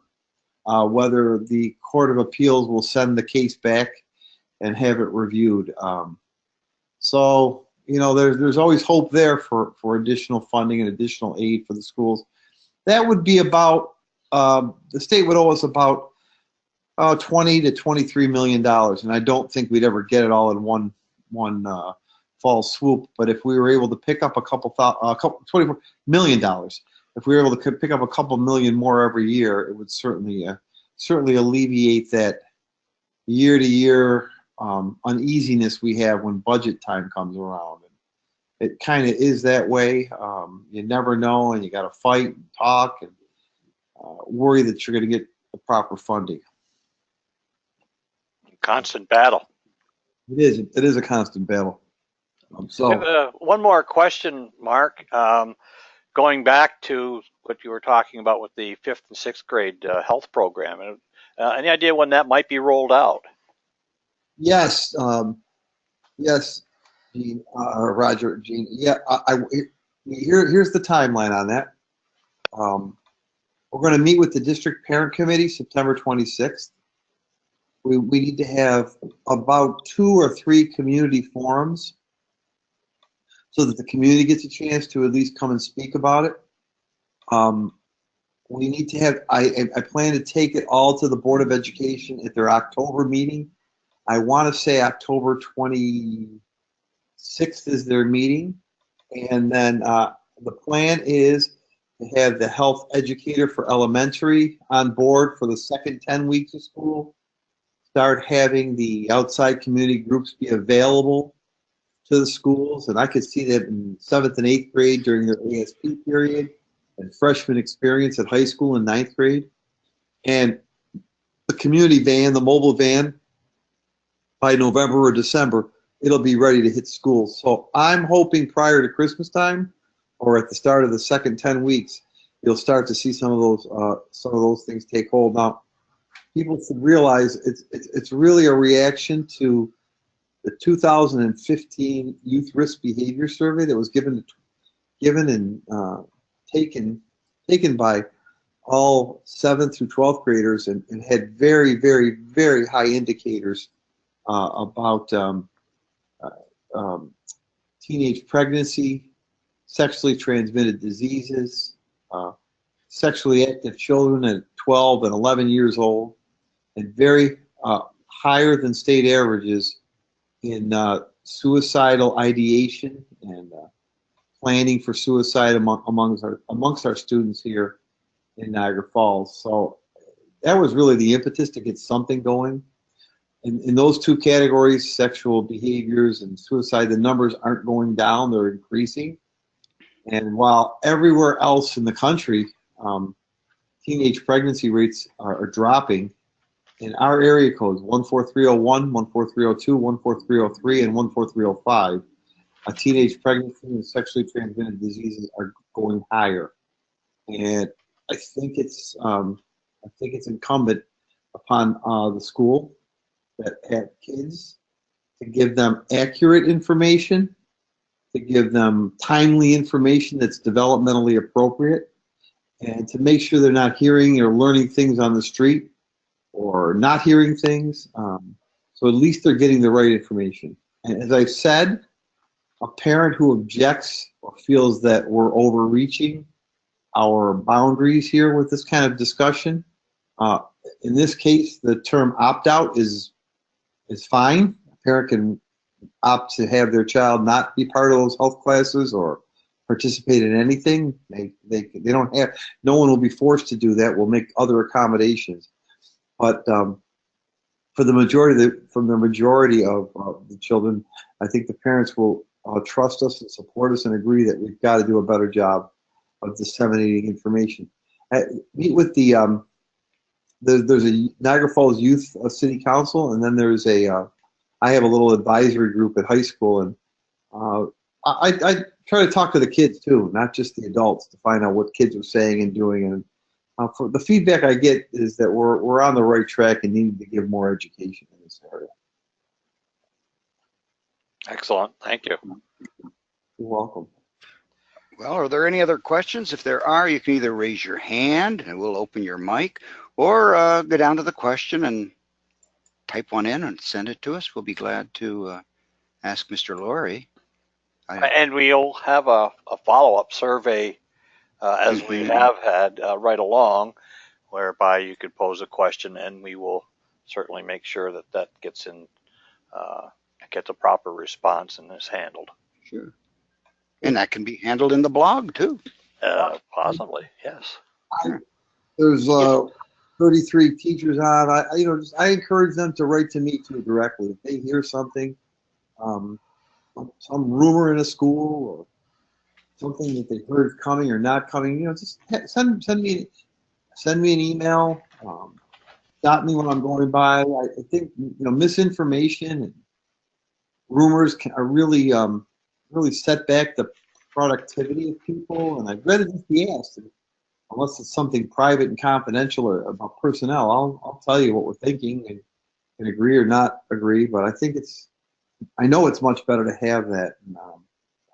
whether the Court of Appeals will send the case back and have it reviewed. So, there's always hope there for additional funding and additional aid for the schools. That would be about, the state would owe us about $20 to $23 million, and I don't think we'd ever get it all in one one fall swoop. But if we were able to pick up a couple $24 million, if we were able to pick up a couple million more every year, it would certainly alleviate that year-to-year uneasiness we have when budget time comes around. And it kind of is that way. You never know, and you got to fight and talk and worry that you're going to get the proper funding. Constant battle. It is. It is a constant battle. One more question, Mark. Going back to what you were talking about with the 5th and 6th grade health program, any idea when that might be rolled out? Yes. Yes, Gene, Roger, Gene. Yeah, here's the timeline on that. We're going to meet with the district parent committee September 26th. We need to have about 2 or 3 community forums so that the community gets a chance to at least come and speak about it. We need to have, I plan to take it all to the Board of Education at their October meeting. I want to say October 26th is their meeting. And then the plan is to have the health educator for elementary on board for the second 10 weeks of school. Start having the outside community groups be available to the schools. And I could see that in 7th and 8th grade during their ASP period, and freshman experience at high school in 9th grade. And the community van, the mobile van, by November or December, it'll be ready to hit schools. So I'm hoping prior to Christmas time, or at the start of the second 10 weeks, you'll start to see some of those things take hold. Now, people should realize it's really a reaction to the 2015 Youth Risk Behavior Survey that was given and taken by all 7th through 12th graders, and had very, very, very high indicators about teenage pregnancy, sexually transmitted diseases, sexually active children at 12 and 11 years old, and very higher than state averages in suicidal ideation and planning for suicide amongst our students here in Niagara Falls. So that was really the impetus to get something going. In those 2 categories, sexual behaviors and suicide, the numbers aren't going down, they're increasing. And while everywhere else in the country, teenage pregnancy rates are dropping, in our area codes, 14301, 14302, 14303, and 14305, teenage pregnancy and sexually transmitted diseases are going higher. And I think it's incumbent upon the school that have kids to give them accurate information, to give them timely information that's developmentally appropriate, and to make sure they're not hearing or learning things on the street or not hearing things. So at least they're getting the right information. And as I've said, a parent who objects or feels that we're overreaching our boundaries here with this kind of discussion, in this case, the term opt-out is fine. A parent can opt to have their child not be part of those health classes or participate in anything. They don't have, no one will be forced to do that. We'll make other accommodations. But for the majority of the children, I think the parents will trust us and support us and agree that we've got to do a better job of disseminating information. Meet with the there's a Niagara Falls Youth City Council, and then there's I have a little advisory group at high school, and I try to talk to the kids too, not just the adults, to find out what kids are saying and doing. And for the feedback I get is that we're on the right track and need to give more education in this area. Excellent. Thank you. You're welcome. Well, are there any other questions? If there are, you can either raise your hand and we'll open your mic, or go down to the question and type one in and send it to us. We'll be glad to ask Mr. Laurie. And we'll have a follow-up survey as we have had right along, whereby you could pose a question, and we will certainly make sure that gets in gets a proper response and is handled. Sure. And that can be handled in the blog too. Possibly, yes. There's 33 teachers on. I encourage them to write to me too directly. If they hear something, some rumor in a school or something that they heard coming or not coming, just send me an email. Stop me when I'm going by. I think misinformation and rumors are really set back the productivity of people, and I'd rather just be asked. Unless it's something private and confidential or about personnel, I'll tell you what we're thinking and can agree or not agree. But I know it's much better to have that and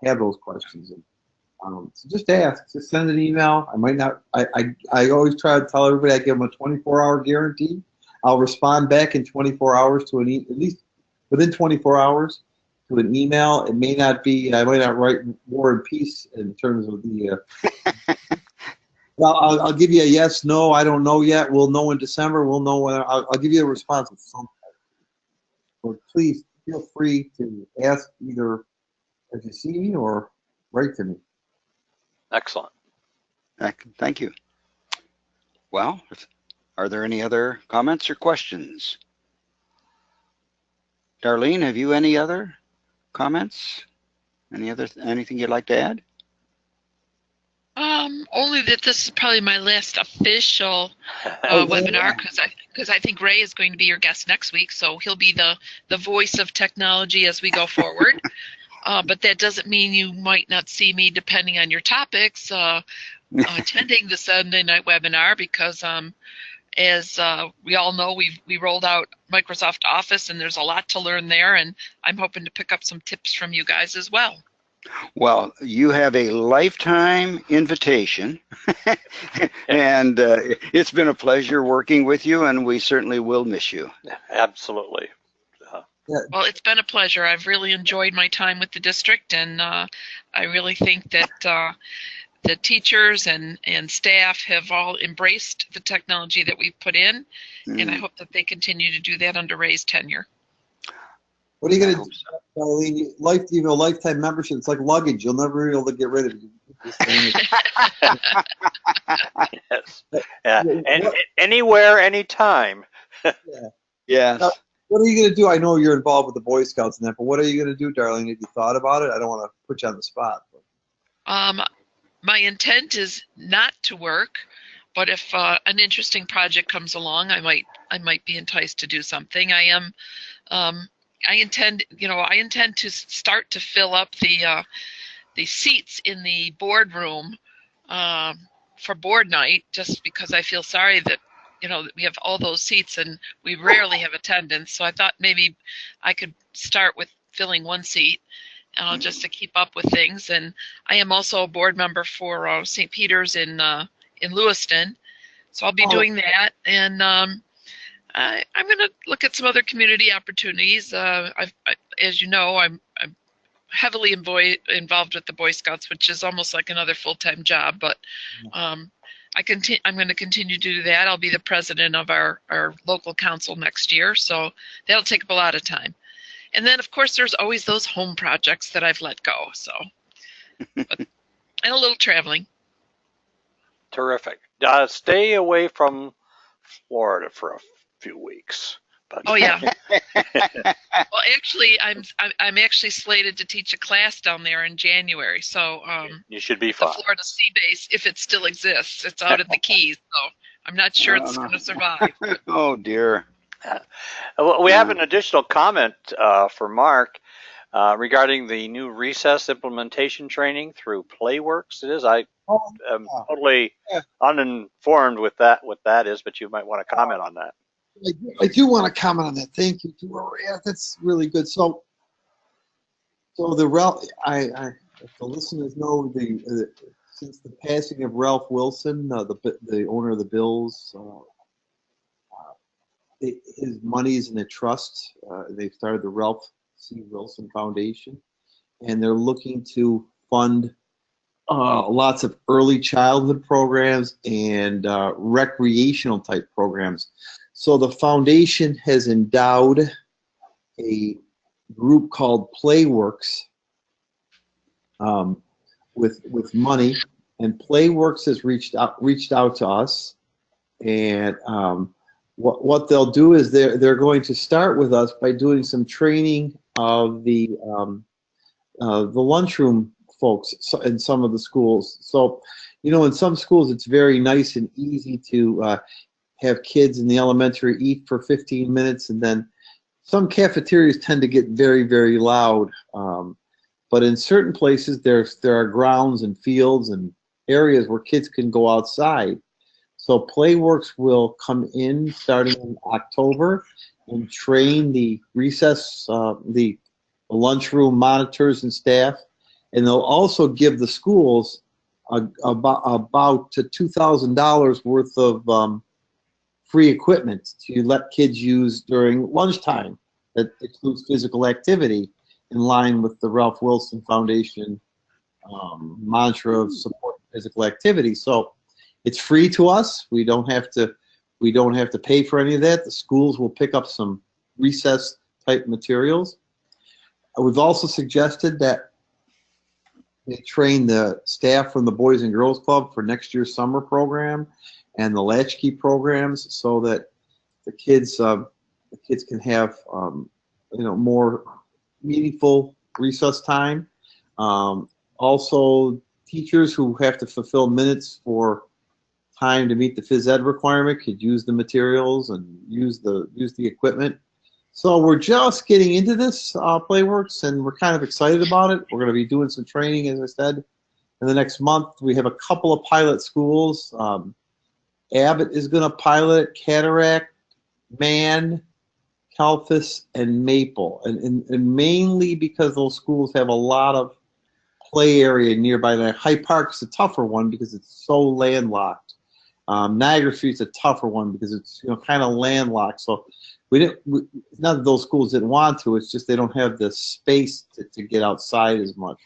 have those questions. And, so just ask, just send an email. I might not. I always try to tell everybody I give them a 24-hour guarantee. I'll respond back in 24 hours to at least within 24 hours to an email. It may not be. I might not write War and Peace in terms of the. Well, I'll give you a yes, no, I don't know yet. We'll know in December. We'll know when. I'll give you a response of some type. So please feel free to ask either if you see me or write to me. Excellent. Thank you. Well, are there any other comments or questions? Darlene, have you any other comments? Anything you'd like to add? Only that this is probably my last official webinar because I think Ray is going to be your guest next week, so he'll be the voice of technology as we go forward. But that doesn't mean you might not see me, depending on your topics, attending the Sunday night webinar because as we all know, we rolled out Microsoft Office and there's a lot to learn there, and I'm hoping to pick up some tips from you guys as well. Well, you have a lifetime invitation, and it's been a pleasure working with you, and we certainly will miss you. Absolutely. Well, it's been a pleasure. I've really enjoyed my time with the district, and I really think that the teachers and staff have all embraced the technology that we've put in, and I hope that they continue to do that under Ray's tenure. What are you going to do, Darlene? Lifetime membership. It's like luggage. You'll never be able to get rid of it. Yes. Yeah. And anywhere, anytime. Yes. What are you going to do? I know you're involved with the Boy Scouts and that, but what are you going to do, Darlene? Have you thought about it? I don't want to put you on the spot. My intent is not to work, but if an interesting project comes along, I might be enticed to do something. I intend to start to fill up the seats in the boardroom for board night, just because I feel sorry that we have all those seats and we rarely have attendance. So I thought maybe I could start with filling one seat just to keep up with things. And I am also a board member for St. Peter's in Lewiston, so I'll be doing that. And I'm going to look at some other community opportunities. As you know, I'm heavily involved with the Boy Scouts, which is almost like another full-time job. But I'm going to continue to do that. I'll be the president of our local council next year, so that'll take up a lot of time. And then, of course, there's always those home projects that I've let go. So, and a little traveling. Terrific. Stay away from Florida for a few weeks. But oh yeah. Well, actually, I'm actually slated to teach a class down there in January. So you should be fine. The Florida Sea Base, if it still exists, it's out at the Keys. So I'm not sure it's going to survive. Oh dear. We have an additional comment for Mark regarding the new recess implementation training through Playworks. It is. I am totally uninformed with what that is, but you might want to comment on that. I do want to comment on that. Thank you. Yeah, that's really good. So the Ralph, the listeners know since the passing of Ralph Wilson, the owner of the Bills. His money is in a trust. They've started the Ralph C. Wilson Foundation, and they're looking to fund lots of early childhood programs and recreational type programs. So the foundation has endowed a group called Playworks with money, and Playworks has reached out to us, and what they'll do is they're going to start with us by doing some training of the lunchroom folks in some of the schools. So, in some schools it's very nice and easy to have kids in the elementary eat for 15 minutes, and then some cafeterias tend to get very, very loud. But in certain places, there are grounds and fields and areas where kids can go outside. So Playworks will come in starting in October and train the recess, the lunchroom monitors and staff, and they'll also give the schools about $2,000 worth of free equipment to let kids use during lunchtime that includes physical activity, in line with the Ralph Wilson Foundation mantra of support physical activity. So it's free to us. We don't have to pay for any of that. The schools will pick up some recess type materials. We've also suggested that they train the staff from the Boys and Girls Club for next year's summer program and the latchkey programs, so that the kids can have more meaningful recess time. Also, teachers who have to fulfill minutes for time to meet the phys ed requirement could use the materials and use the equipment. So we're just getting into this Playworks, and we're kind of excited about it. We're going to be doing some training, as I said, in the next month. We have a couple of pilot schools. Abbott is going to pilot Cataract, Man, Calfus, and Maple, and mainly because those schools have a lot of play area nearby. Now, Hyde Park is a tougher one because it's so landlocked. Niagara Street's a tougher one because it's kind of landlocked. So not that those schools didn't want to. It's just they don't have the space to get outside as much.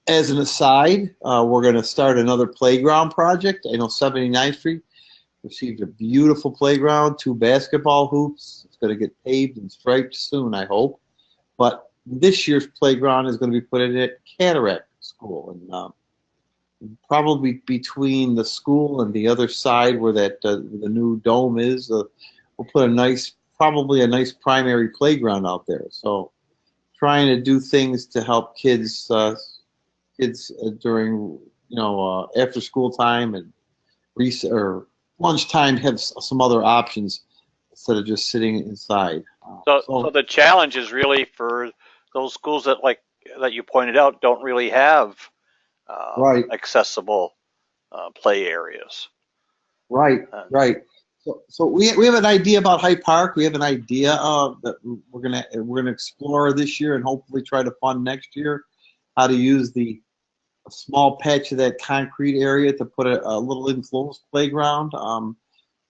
As an aside, we're going to start another playground project. I know 79th Street received a beautiful playground, 2 basketball hoops. It's going to get paved and striped soon, I hope. But this year's playground is going to be put in at Cataract School, and probably between the school and the other side where that the new dome is, we'll put probably a nice primary playground out there. So, trying to do things to help kids during after school time and or lunchtime, have some other options instead of just sitting inside. So the challenge is really for those schools that you pointed out don't really have right. accessible play areas. Right. So we have an idea about Hyde Park. We have an idea that we're gonna explore this year and hopefully try to fund next year, how to use a small patch of that concrete area to put a little enclosed playground.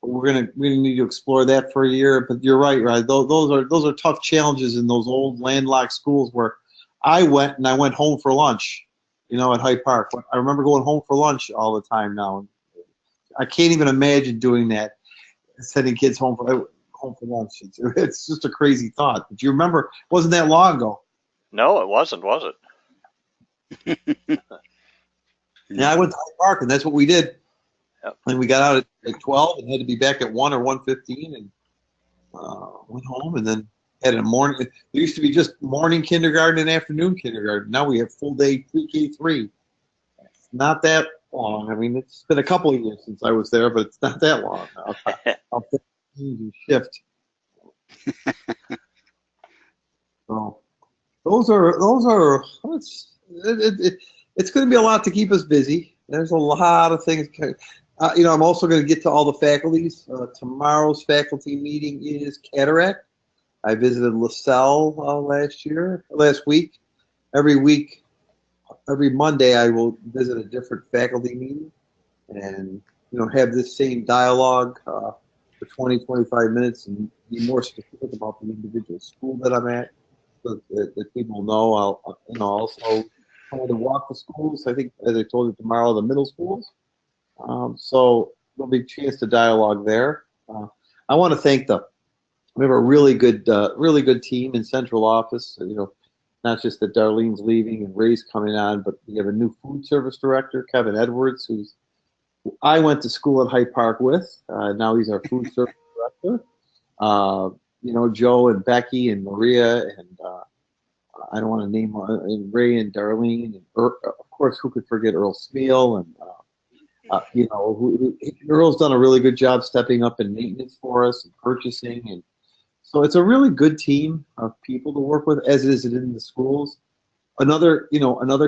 We're gonna need to explore that for a year. But you're right. Those are tough challenges in those old landlocked schools where I went home for lunch, at Hyde Park. I remember going home for lunch all the time now. I can't even imagine doing that, sending kids home for lunch. It's just a crazy thought. But you remember, it wasn't that long ago. No, it wasn't, was it? Yeah, I went to Hyde Park, and that's what we did. Yep. And we got out at 12 and had to be back at 1 or 1:15, and went home, and then had a morning. There used to be just morning kindergarten and afternoon kindergarten. Now we have full day pre-K3. It's not that long. I mean, it's been a couple of years since I was there, but it's not that long. I'll shift. So those are it's going to be a lot to keep us busy. There's a lot of things. I'm also going to get to all the faculties. Tomorrow's faculty meeting is Cataract. I visited LaSalle last week. Every Monday I will visit a different faculty meeting and have this same dialogue for 20-25 minutes and be more specific about the individual school that I'm at, so that people know. I'll also try to walk the schools. I think, as I told you, tomorrow the middle schools. So there'll be a chance to dialogue there. I want to thank the We have a really good team in central office. You know, not just that Darlene's leaving and Ray's coming on, but we have a new food service director, Kevin Edwards, who I went to school at Hyde Park with. Now he's our food service director. You know, Joe and Becky and Maria and I don't want to name and Ray and Darlene and of course, who could forget Earl Smeal and you know, Earl's done a really good job stepping up in maintenance for us and purchasing, and so it's a really good team of people to work with, as is it in the schools. Another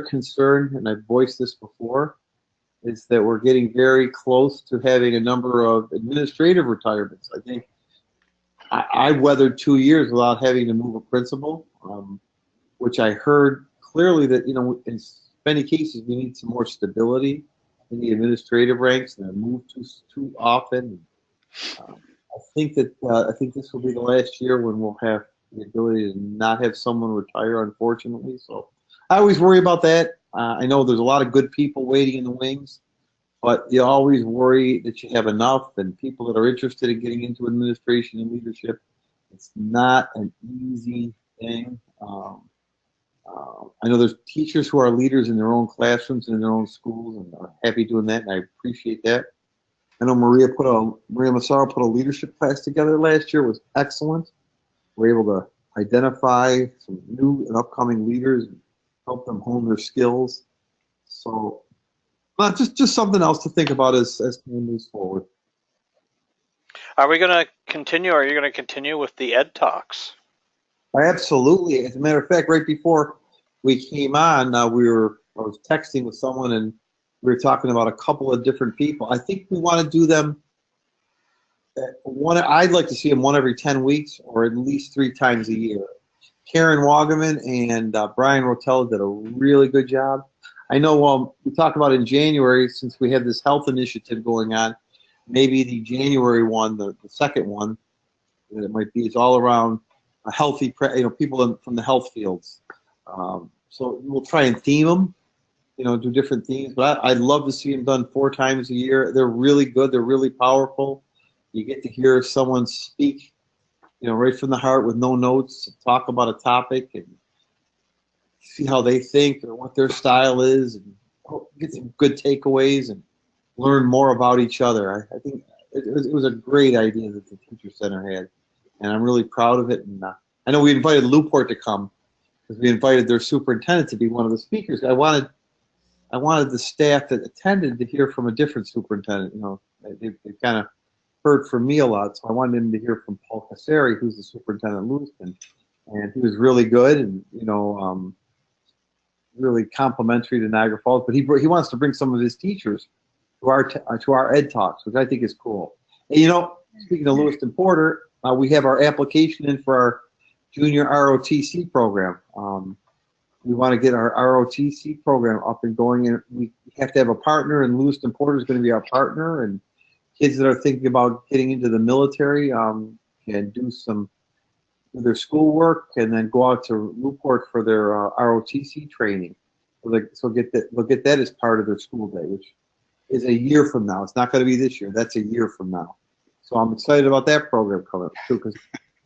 concern, and I've voiced this before, is that we're getting very close to having a number of administrative retirements. I think I weathered 2 years without having to move a principal, which I heard clearly that, you know, in many cases we need some more stability in the administrative ranks, and I move too often. I think this will be the last year when we'll have the ability to not have someone retire, unfortunately. So I always worry about that. I know there's a lot of good people waiting in the wings, but you always worry that you have enough and people that are interested in getting into administration and leadership. It's not an easy thing. I know there's teachers who are leaders in their own classrooms and in their own schools, and are happy doing that, and I appreciate that. I know Maria Massaro put a leadership class together last year. It was excellent. We're able to identify some new and upcoming leaders and help them hone their skills. So, just something else to think about as time moves forward. Are we going to continue? Are you going to continue with the Ed Talks? Absolutely. As a matter of fact, right before we came on, I was texting with someone, and we were talking about a couple of different people. I think we want to do them. I'd like to see them one every 10 weeks, or at least 3 times a year. Karen Wagaman and Brian Rotella did a really good job. I know we talked about in January, since we have this health initiative going on, maybe the January one, the second one, that it might be, is all around a healthy, people from the health fields. So we'll try and theme them, do different themes. But I'd love to see them done 4 times a year. They're really good. They're really powerful. You get to hear someone speak, right from the heart with no notes, talk about a topic and see how they think or what their style is, and get some good takeaways and learn more about each other. I think it was a great idea that the Teacher Center had, and I'm really proud of it. And I know we invited Newport to come, because we invited their superintendent to be one of the speakers. I wanted the staff that attended to hear from a different superintendent. They've kind of heard from me a lot, so I wanted him to hear from Paul Cassari, who's the superintendent of Lewiston, and he was really good, and really complimentary to Niagara Falls. But he wants to bring some of his teachers to our Ed Talks, which I think is cool. And speaking of Lewiston Porter, we have our application in for our junior ROTC program. We want to get our ROTC program up and going, and we have to have a partner, and Lewiston Porter is going to be our partner. And kids that are thinking about getting into the military can do their schoolwork and then go out to Newport for their ROTC training. So they'll get that as part of their school day, which is a year from now. It's not going to be this year. That's a year from now. So I'm excited about that program coming up too, because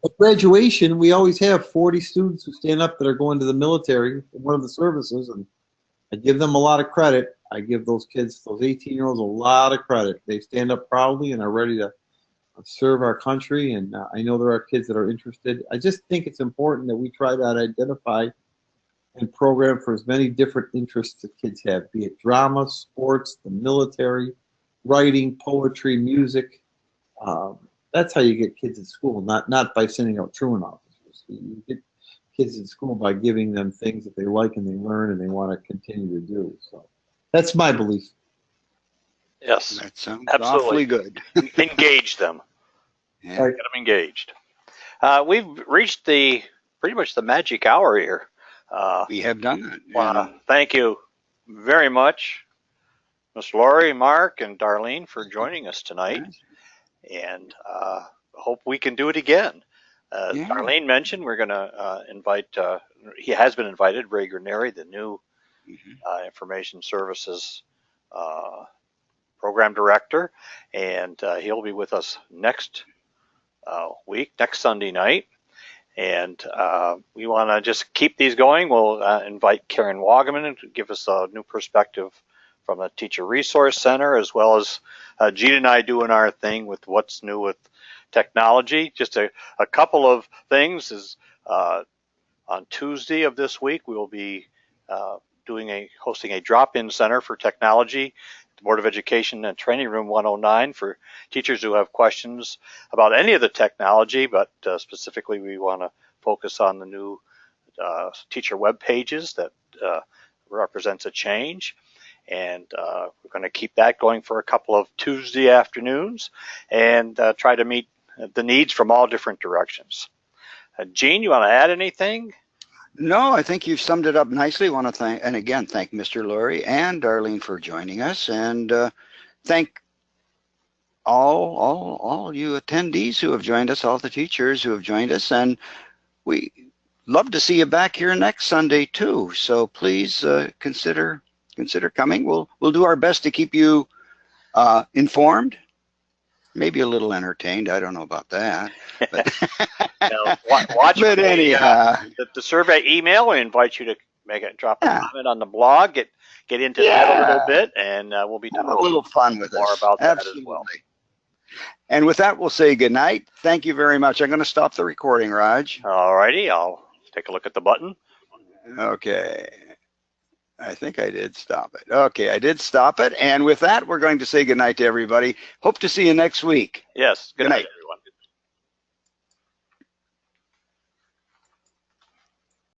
at graduation, we always have 40 students who stand up that are going to the military in one of the services, and I give them a lot of credit. I give those kids, those 18-year-olds, a lot of credit. They stand up proudly and are ready to serve our country, and I know there are kids that are interested. I just think it's important that we try to identify and program for as many different interests that kids have, be it drama, sports, the military, writing, poetry, music. That's how you get kids in school, not by sending out truant officers. You get kids in school by giving them things that they like and they learn and they want to continue to do. So that's my belief. Yes, that sounds absolutely awfully good. Engage them. Yeah. Get them engaged. We've reached pretty much the magic hour here. We have done that. Want to thank you very much, Miss Lori, Mark, and Darlene, for joining us tonight. And hope we can do it again. Darlene mentioned we're going to invite, he has been invited, Ray Graneri, the new Information Services Program Director, and he'll be with us next week, next Sunday night. And we want to just keep these going. We'll invite Karen Wagaman to give us a new perspective from the Teacher Resource Center, as well as Gene and I doing our thing with what's new with technology. Just a couple of things is on Tuesday of this week, we will be hosting a drop-in center for technology, the Board of Education and Training Room 109 for teachers who have questions about any of the technology, but specifically we want to focus on the new teacher web pages that represents a change. And we're going to keep that going for a couple of Tuesday afternoons and try to meet the needs from all different directions. Gene, you want to add anything? No, I think you've summed it up nicely. I want to thank Mr. Lurie and Darlene for joining us, and thank all you attendees who have joined us, all the teachers who have joined us, and we love to see you back here next Sunday too. So please consider coming. We'll do our best to keep you informed, maybe a little entertained. I don't know about that. But watch but anyhow, the survey email. We invite you to drop a comment on the blog, get into that a little bit, and we'll be have a little fun with more us. about that Absolutely. as well. And with that, we'll say good night. Thank you very much. I'm going to stop the recording, Raj. All righty, I'll take a look at the button. Okay. I think I did stop it. Okay, I did stop it. And with that, we're going to say good night to everybody. Hope to see you next week. Yes, good night.